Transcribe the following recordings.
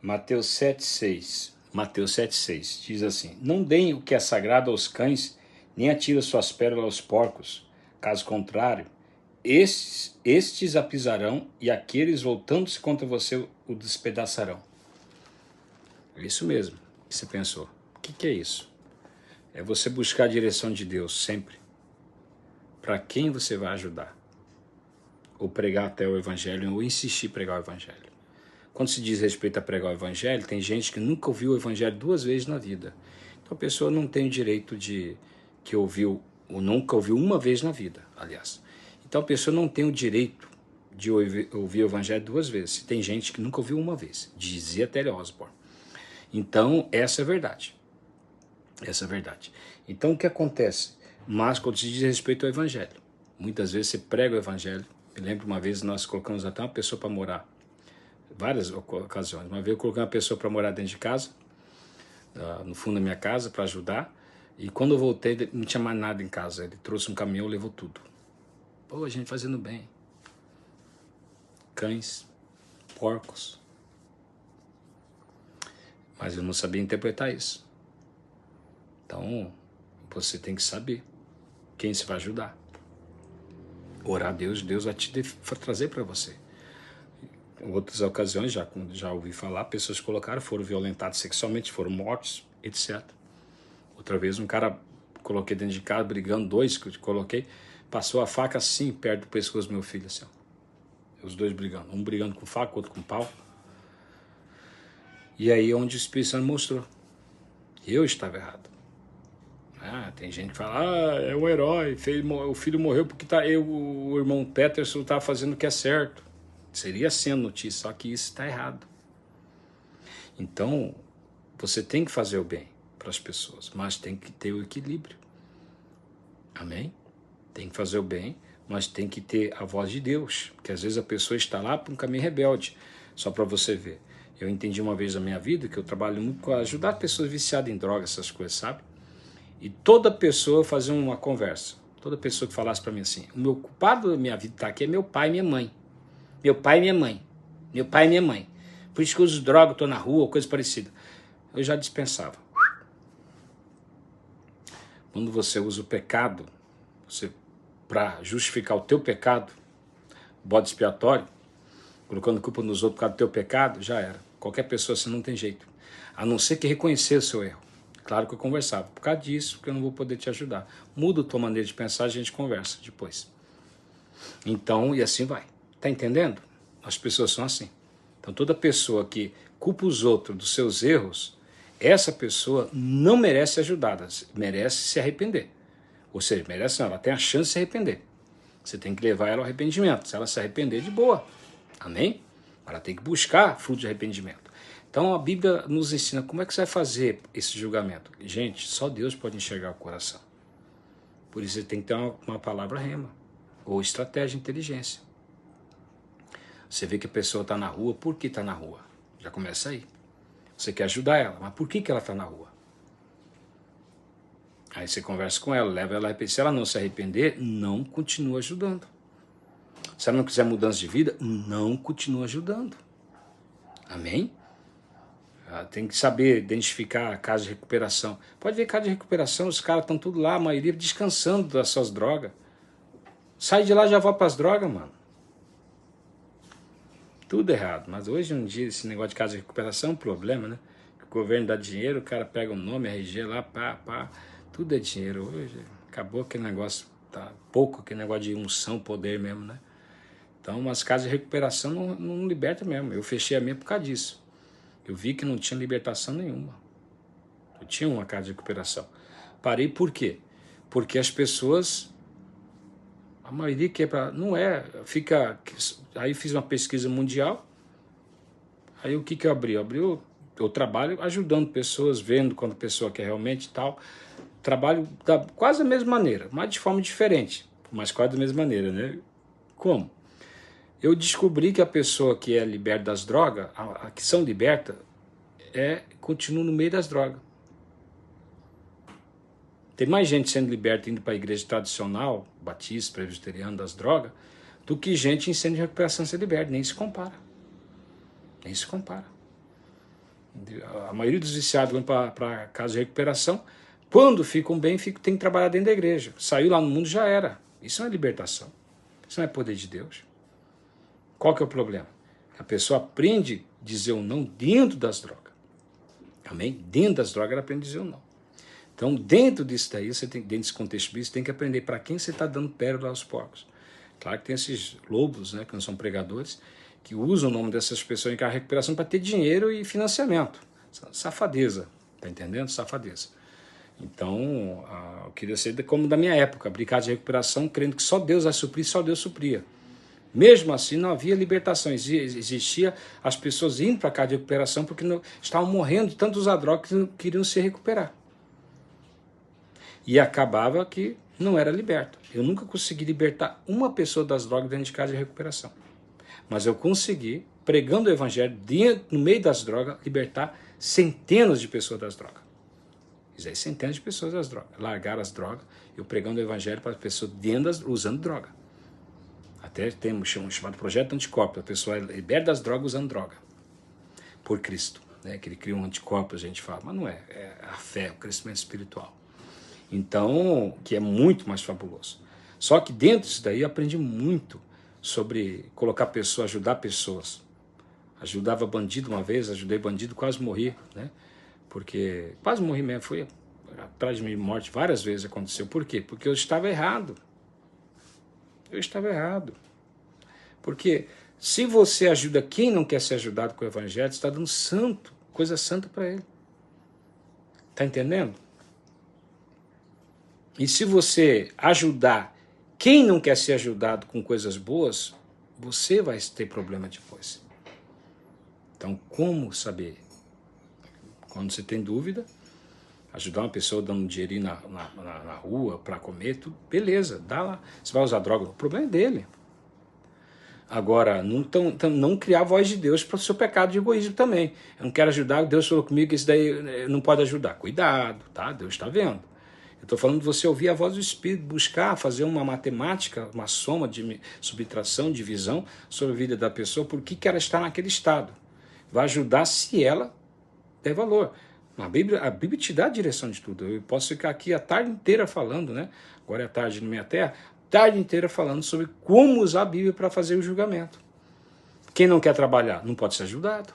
Mateus 7,6. Mateus 7,6 diz assim: Não deem o que é sagrado aos cães, nem atirem suas pérolas aos porcos. Caso contrário, estes a pisarão, e aqueles, voltando-se contra você, o despedaçarão. É isso mesmo que você pensou. O que é isso? É você buscar a direção de Deus sempre. Para quem você vai ajudar? Ou pregar até o Evangelho, ou insistir em pregar o Evangelho. Quando se diz respeito a pregar o Evangelho, tem gente que nunca ouviu o Evangelho 2 vezes na vida. Então a pessoa não tem o direito de que ouviu, ou nunca ouviu uma vez na vida, aliás. Então a pessoa não tem o direito de ouvir o Evangelho 2 vezes. Tem gente que nunca ouviu uma vez, dizia Terry Osborne. Então essa é a verdade. Essa é a verdade. Então o que acontece? Mas quando se diz respeito ao Evangelho, muitas vezes você prega o Evangelho. Me lembro uma vez nós colocamos até uma pessoa para morar, várias ocasiões. Uma vez eu coloquei uma pessoa para morar dentro de casa, no fundo da minha casa, para ajudar. E quando eu voltei, não tinha mais nada em casa. Ele trouxe um caminhão e levou tudo. Pô, a gente fazendo bem. Cães, porcos. Mas eu não sabia interpretar isso. Então, você tem que saber quem você vai ajudar. Orar a Deus, Deus vai te trazer para você. Em outras ocasiões, já ouvi falar, pessoas colocaram, foram violentadas sexualmente, foram mortos, etc. Outra vez um cara, coloquei dentro de casa, brigando, 2 que eu coloquei, passou a faca assim, perto do pescoço do meu filho, assim, ó. Os 2 brigando, um brigando com faca, outro com pau. E aí onde o Espírito Santo mostrou, eu estava errado. Tem gente que fala, é um herói, o filho morreu porque o irmão Peterson estava fazendo o que é certo. Seria assim a notícia, só que isso está errado. Então, você tem que fazer o bem para as pessoas, mas tem que ter o equilíbrio. Amém? Tem que fazer o bem, mas tem que ter a voz de Deus, porque às vezes a pessoa está lá para um caminho rebelde, só para você ver. Eu entendi uma vez na minha vida que eu trabalho muito com ajudar pessoas viciadas em drogas, essas coisas, sabe? E toda pessoa fazia uma conversa, toda pessoa que falasse para mim assim, o meu culpado da minha vida está aqui é meu pai e minha mãe. Meu pai e minha mãe. Meu pai e minha mãe. Por isso que eu uso droga, estou na rua, coisa parecida. Eu já dispensava. Quando você usa o pecado, para justificar o teu pecado, bode expiatório, colocando culpa nos outros por causa do teu pecado, já era. Qualquer pessoa assim não tem jeito. A não ser que reconhecer o seu erro. Claro que eu conversava. Por causa disso, porque eu não vou poder te ajudar. Muda a tua maneira de pensar, a gente conversa depois. Então, e assim vai. Tá entendendo? As pessoas são assim. Então toda pessoa que culpa os outros dos seus erros, essa pessoa não merece ajudada, merece se arrepender. Ou seja, merece não, ela tem a chance de se arrepender. Você tem que levar ela ao arrependimento. Se ela se arrepender, de boa. Amém? Ela tem que buscar fruto de arrependimento. Então a Bíblia nos ensina como é que você vai fazer esse julgamento. Gente, só Deus pode enxergar o coração. Por isso você tem que ter uma palavra rema, ou estratégia, inteligência. Você vê que a pessoa está na rua, por que está na rua? Já começa aí. Você quer ajudar ela, mas por que ela está na rua? Aí você conversa com ela, leva ela a arrepender. Se ela não se arrepender, não continua ajudando. Se ela não quiser mudança de vida, não continua ajudando. Amém? Ela tem que saber identificar a casa de recuperação. Pode ver casa de recuperação, os caras estão tudo lá, a maioria descansando das suas drogas. Sai de lá e já vai para as drogas, mano. Tudo errado, mas hoje em dia esse negócio de casa de recuperação é um problema, né? O governo dá dinheiro, o cara pega o nome, RG lá, pá, tudo é dinheiro. Hoje acabou aquele negócio, tá pouco aquele negócio de unção, poder mesmo, né? Então, umas casas de recuperação não liberta mesmo. Eu fechei a minha por causa disso. Eu vi que não tinha libertação nenhuma. Eu tinha uma casa de recuperação. Parei por quê? Porque as pessoas, a maioria que é para, não é, fica, aí fiz uma pesquisa mundial, aí o que eu abri? Eu trabalho ajudando pessoas, vendo quando a pessoa quer realmente e tal, trabalho da quase da mesma maneira, mas de forma diferente, mas quase da mesma maneira, né? Como? Eu descobri que a pessoa que é liberta das drogas, a que são libertas, continua no meio das drogas. Tem mais gente sendo liberta indo para a igreja tradicional, batista, presbiteriana, das drogas, do que gente em centro de recuperação ser liberta. Nem se compara. Nem se compara. A maioria dos viciados vão para casa de recuperação. Quando ficam bem, tem que trabalhar dentro da igreja. Saiu lá no mundo, já era. Isso não é libertação. Isso não é poder de Deus. Qual que é o problema? A pessoa aprende a dizer o não dentro das drogas. Amém? Dentro das drogas ela aprende a dizer o não. Então, dentro disso daí, dentro desse contexto bíblico, você tem que aprender para quem você está dando pérola aos porcos. Claro que tem esses lobos, né, que não são pregadores, que usam o nome dessas pessoas em casa de recuperação para ter dinheiro e financiamento. Safadeza, tá entendendo? Safadeza. Então, eu queria ser como da minha época, brincar de recuperação, crendo que só Deus vai suprir, só Deus supria. Mesmo assim, não havia libertação, existia as pessoas indo para casa de recuperação porque estavam morrendo de tanto usar droga que não queriam se recuperar. E acabava que não era liberto. Eu nunca consegui libertar uma pessoa das drogas dentro de casa de recuperação. Mas eu consegui, pregando o evangelho no meio das drogas, libertar centenas de pessoas das drogas. Centenas de pessoas das drogas. Largaram as drogas, eu pregando o evangelho para as pessoas usando droga. Até temos um chamado projeto anticorpo. A pessoa é liberta das drogas usando droga. Por Cristo. Né? Que ele cria um anticorpo, a gente fala. Mas não é. É a fé, o crescimento espiritual. Então, que é muito mais fabuloso. Só que dentro disso daí eu aprendi muito sobre colocar pessoas, ajudar pessoas. Ajudava bandido uma vez, ajudei bandido, quase morri, né? Porque quase morri mesmo, fui atrás de minha morte várias vezes aconteceu. Por quê? Porque eu estava errado. Eu estava errado. Porque se você ajuda quem não quer ser ajudado com o evangelho, você está dando coisa santa para ele. Está entendendo? E se você ajudar quem não quer ser ajudado com coisas boas, você vai ter problema depois. Então, como saber? Quando você tem dúvida, ajudar uma pessoa dando um dinheirinho na rua para comer, tudo, beleza, dá lá. Você vai usar droga, o problema é dele. Agora, não criar a voz de Deus para o seu pecado de egoísmo também. Eu não quero ajudar, Deus falou comigo que isso daí não pode ajudar. Cuidado, tá? Deus está vendo. Eu estou falando de você ouvir a voz do Espírito, buscar, fazer uma matemática, uma soma de subtração, divisão sobre a vida da pessoa, por que ela está naquele estado. Vai ajudar se ela der valor. A Bíblia te dá a direção de tudo. Eu posso ficar aqui a tarde inteira falando, né? Agora é tarde na minha terra, tarde inteira falando sobre como usar a Bíblia para fazer o julgamento. Quem não quer trabalhar não pode ser ajudado.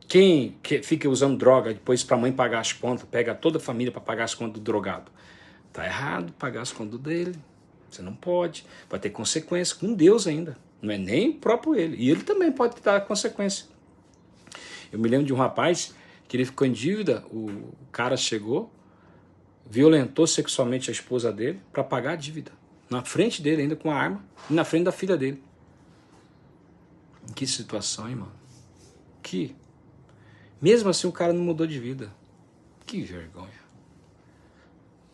Quem fica usando droga depois para a mãe pagar as contas, pega toda a família para pagar as contas do drogado. Está errado pagar as contas dele. Você não pode. Vai ter consequência com Deus ainda. Não é nem próprio ele. E ele também pode dar consequência. Eu me lembro de um rapaz que ele ficou em dívida, o cara chegou, violentou sexualmente a esposa dele para pagar a dívida. Na frente dele, ainda com a arma, e na frente da filha dele. Que situação, hein, mano? Mesmo assim o cara não mudou de vida. Que vergonha.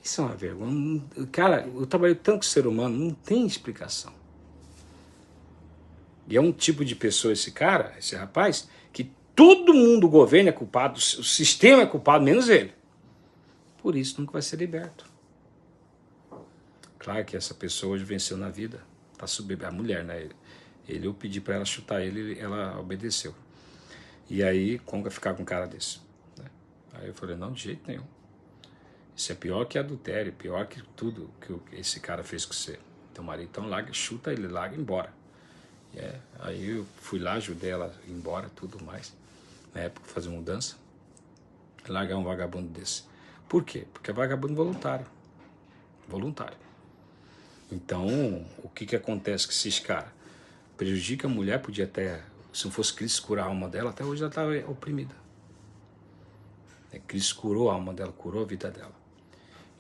Isso é uma vergonha. Cara, eu trabalho tanto com ser humano, não tem explicação. E é um tipo de pessoa esse cara, esse rapaz, que todo mundo, o governo é culpado, o sistema é culpado, menos ele. Por isso nunca vai ser liberto. Claro que essa pessoa hoje venceu na vida. Tá a mulher, né? Eu pedi para ela chutar ele, ela obedeceu. E aí, como vai ficar com um cara desse? Né? Aí eu falei, não, de jeito nenhum. Isso é pior que adultério, pior que tudo que esse cara fez com você. Teu marido, então larga, chuta ele, larga embora. Aí eu fui lá, ajudei ela a ir embora, tudo mais. Na época, fazer mudança. Largar um vagabundo desse. Por quê? Porque é vagabundo voluntário. Voluntário. Então, o que acontece com esses caras? Prejudica a mulher, podia até... Se não fosse Cristo curar a alma dela, até hoje ela estava oprimida. Cristo curou a alma dela, curou a vida dela.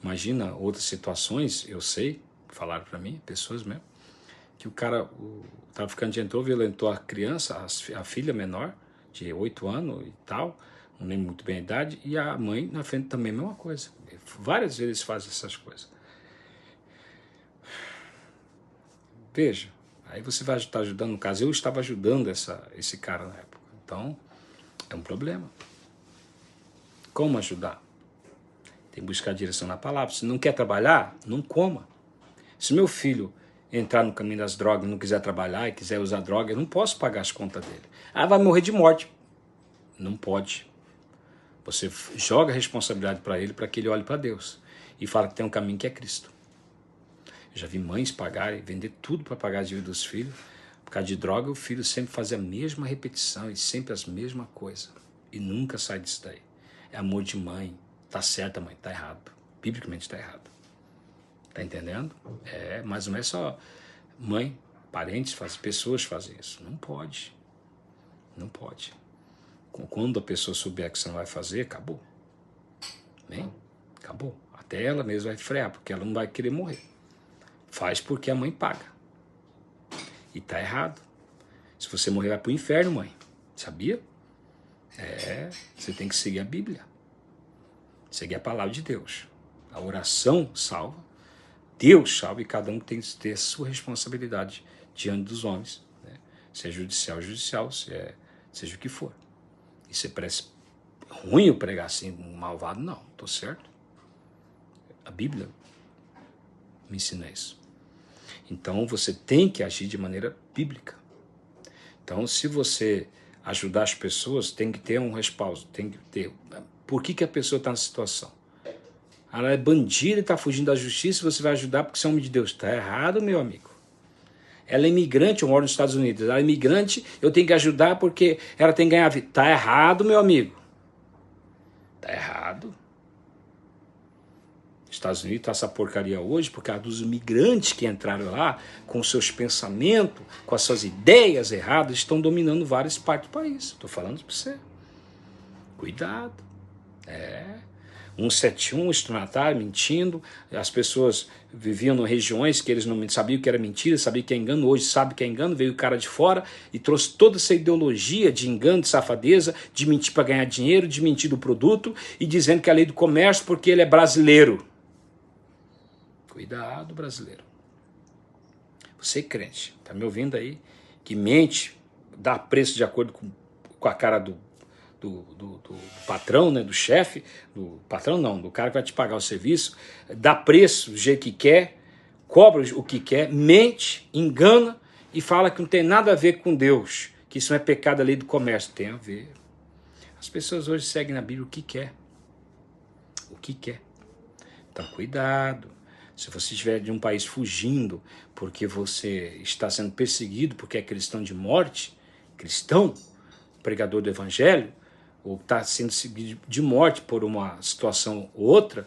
Imagina outras situações, eu sei, falaram para mim, pessoas mesmo, que o cara, o traficante entrou, violentou a criança, a filha menor, de 8 anos e tal, não lembro muito bem a idade, e a mãe na frente também a mesma coisa. Várias vezes fazem essas coisas. Veja. Aí você vai estar ajudando, no caso, eu estava ajudando esse cara na época. Então, é um problema. Como ajudar? Tem que buscar direção na palavra. Se não quer trabalhar, não coma. Se meu filho entrar no caminho das drogas e não quiser trabalhar e quiser usar droga, eu não posso pagar as contas dele. Ah, vai morrer de morte. Não pode. Você joga a responsabilidade para ele, para que ele olhe para Deus. E fala que tem um caminho que é Cristo. Eu já vi mães pagarem, vender tudo para pagar a dívida dos filhos. Por causa de droga, o filho sempre faz a mesma repetição e sempre as mesmas coisas. E nunca sai disso daí. É amor de mãe. Tá certa, mãe, tá errado. Biblicamente tá errado. Tá entendendo? Mas não é só mãe, parentes, pessoas fazem isso. Não pode. Não pode. Quando a pessoa souber que você não vai fazer, acabou. Bem, acabou. Até ela mesma vai frear, porque ela não vai querer morrer. Faz porque a mãe paga. E tá errado. Se você morrer, vai pro inferno, mãe. Sabia? Você tem que seguir a Bíblia. Seguir a palavra de Deus. A oração salva. Deus salva e cada um tem que ter a sua responsabilidade diante dos homens. Né? Se é judicial, seja o que for. E se parece ruim eu pregar assim, um malvado, não. Estou certo. A Bíblia me ensina isso. Então você tem que agir de maneira bíblica. Então se você ajudar as pessoas, tem que ter um respaldo, tem que ter... Por que a pessoa está nessa situação? Ela é bandida e está fugindo da justiça e você vai ajudar porque você é homem de Deus. Está errado, meu amigo. Ela é imigrante, eu moro nos Estados Unidos. Ela é imigrante, eu tenho que ajudar porque ela tem que ganhar vida. Está errado, meu amigo. Está errado. Os Estados Unidos está essa porcaria hoje por causa dos imigrantes que entraram lá com seus pensamentos, com as suas ideias erradas, estão dominando várias partes do país. Estou falando para você. Cuidado. 171, estelionatário, mentindo. As pessoas viviam em regiões que eles não sabiam que era mentira, sabiam que é engano. Hoje sabe que é engano, veio o cara de fora e trouxe toda essa ideologia de engano, de safadeza, de mentir para ganhar dinheiro, de mentir do produto e dizendo que é a lei do comércio porque ele é brasileiro. Cuidado, brasileiro. Você crente, tá me ouvindo aí, que mente, dá preço de acordo com a cara do patrão, né, do chefe, do patrão não, do cara que vai te pagar o serviço, dá preço do jeito que quer, cobra o que quer, mente, engana e fala que não tem nada a ver com Deus, que isso não é pecado, a lei do comércio. Tem a ver. As pessoas hoje seguem na Bíblia o que quer. O que quer. Então, cuidado. Se você estiver de um país fugindo porque você está sendo perseguido porque é cristão de morte, cristão, pregador do evangelho, ou está sendo seguido de morte por uma situação ou outra,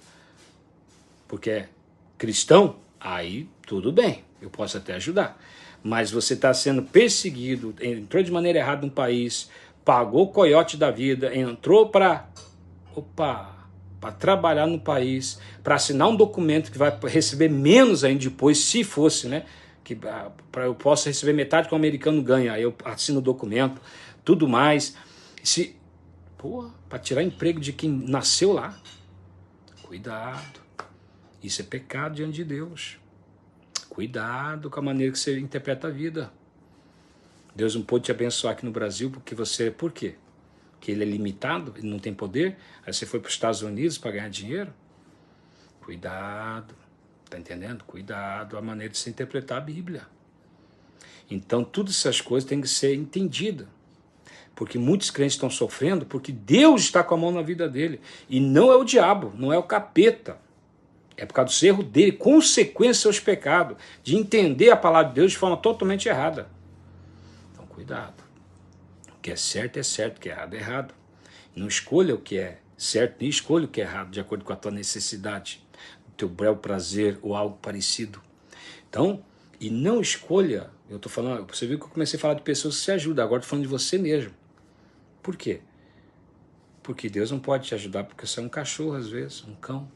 porque é cristão, aí tudo bem, eu posso até ajudar. Mas você está sendo perseguido, entrou de maneira errada num país, pagou o coiote da vida, entrou para trabalhar no país, para assinar um documento que vai receber menos ainda depois, se fosse, né? Que eu posso receber metade que o americano ganha, aí eu assino o documento, tudo mais. Para tirar emprego de quem nasceu lá. Cuidado. Isso é pecado diante de Deus. Cuidado com a maneira que você interpreta a vida. Deus não pôde te abençoar aqui no Brasil por quê? Porque ele é limitado, ele não tem poder. Aí você foi para os Estados Unidos para ganhar dinheiro. Cuidado. Tá entendendo? Cuidado a maneira de se interpretar a Bíblia. Então, todas essas coisas têm que ser entendidas. Porque muitos crentes estão sofrendo porque Deus está com a mão na vida dele. E não é o diabo, não é o capeta. É por causa do erro dele, consequência dos seus pecados, de entender a palavra de Deus de forma totalmente errada. Então, cuidado. O que é certo, o que é errado. Não escolha o que é certo, nem escolha o que é errado, de acordo com a tua necessidade, o teu bel prazer ou algo parecido. Então, e não escolha, eu estou falando, você viu que eu comecei a falar de pessoas que se ajudam, agora estou falando de você mesmo. Por quê? Porque Deus não pode te ajudar porque você é um cachorro às vezes, um cão,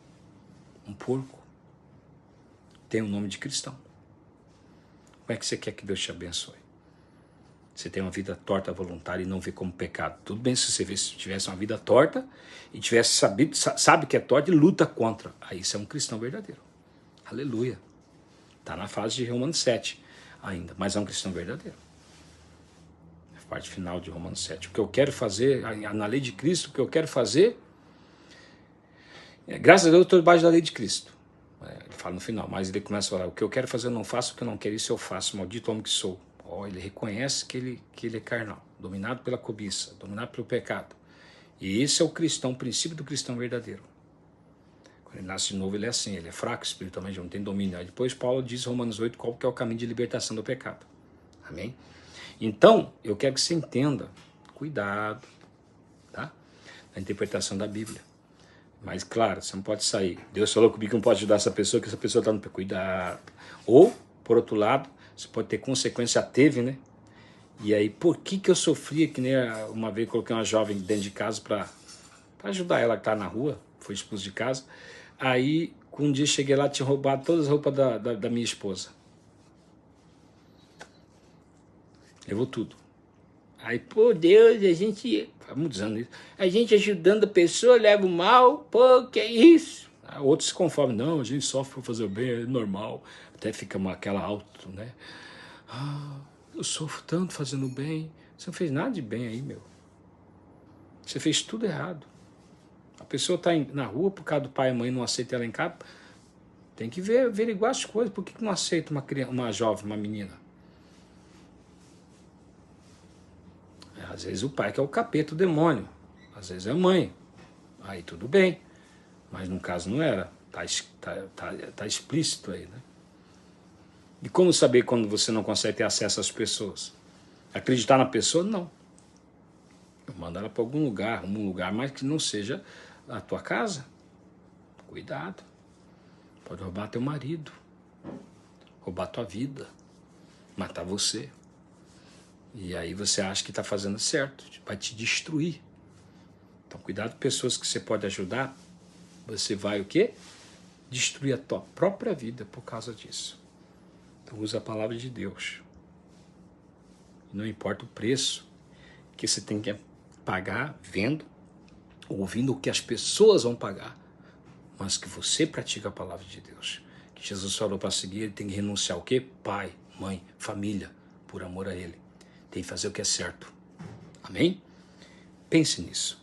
um porco. Tem o nome de cristão. Como é que você quer que Deus te abençoe? Você tem uma vida torta voluntária e não vê como pecado. Tudo bem se você tivesse uma vida torta e tivesse sabe que é torta e luta contra. Aí você é um cristão verdadeiro. Aleluia. Está na fase de Romanos 7 ainda, mas é um cristão verdadeiro. Parte final de Romanos 7. O que eu quero fazer, na lei de Cristo, o que eu quero fazer, graças a Deus eu estou debaixo da lei de Cristo. Ele fala no final, mas ele começa a falar, o que eu quero fazer eu não faço, o que eu não quero isso eu faço, maldito homem que sou. Ele reconhece que ele é carnal, dominado pela cobiça, dominado pelo pecado. E esse é o cristão, o princípio do cristão verdadeiro. Quando ele nasce de novo, ele é assim, ele é fraco espiritualmente, não tem domínio. Aí depois Paulo diz em Romanos 8 qual que é o caminho de libertação do pecado. Amém? Então, eu quero que você entenda, cuidado, tá? Na interpretação da Bíblia. Mas, claro, você não pode sair. Deus falou comigo que não pode ajudar essa pessoa, que essa pessoa está no pecado. Cuidado. Ou, por outro lado, você pode ter consequência, já teve, né? E aí, por que eu sofria, que nem uma vez coloquei uma jovem dentro de casa para ajudar ela que está na rua, foi expulsa de casa. Aí, um dia cheguei lá, tinha roubado todas as roupas da minha esposa. Levou tudo. Aí, pô, Deus, a gente, há muitos anos isso, a gente ajudando a pessoa, leva o mal, pô, que é isso? Outros se conformam, não, a gente sofre para fazer o bem, é normal. Até fica aquela auto, né? Eu sofro tanto fazendo bem. Você não fez nada de bem aí, meu. Você fez tudo errado. A pessoa está na rua por causa do pai e mãe não aceita ela em casa. Tem que averiguar as coisas. Por que não aceita uma jovem, uma menina? Às vezes o pai que é o capeta, o demônio. Às vezes é a mãe. Aí tudo bem. Mas no caso não era. Tá explícito aí, né? E como saber quando você não consegue ter acesso às pessoas? Acreditar na pessoa? Não. Manda ela para algum lugar, mas que não seja a tua casa. Cuidado. Pode roubar teu marido, roubar tua vida, matar você. E aí você acha que está fazendo certo, vai te destruir. Então cuidado com pessoas que você pode ajudar, você vai o quê? Destruir a tua própria vida por causa disso. Então usa a palavra de Deus. Não importa o preço que você tem que pagar vendo, ouvindo o que as pessoas vão pagar, mas que você pratica a palavra de Deus. Que Jesus falou para seguir, ele tem que renunciar ao quê? Pai, mãe, família, por amor a ele. Tem que fazer o que é certo. Amém? Pense nisso.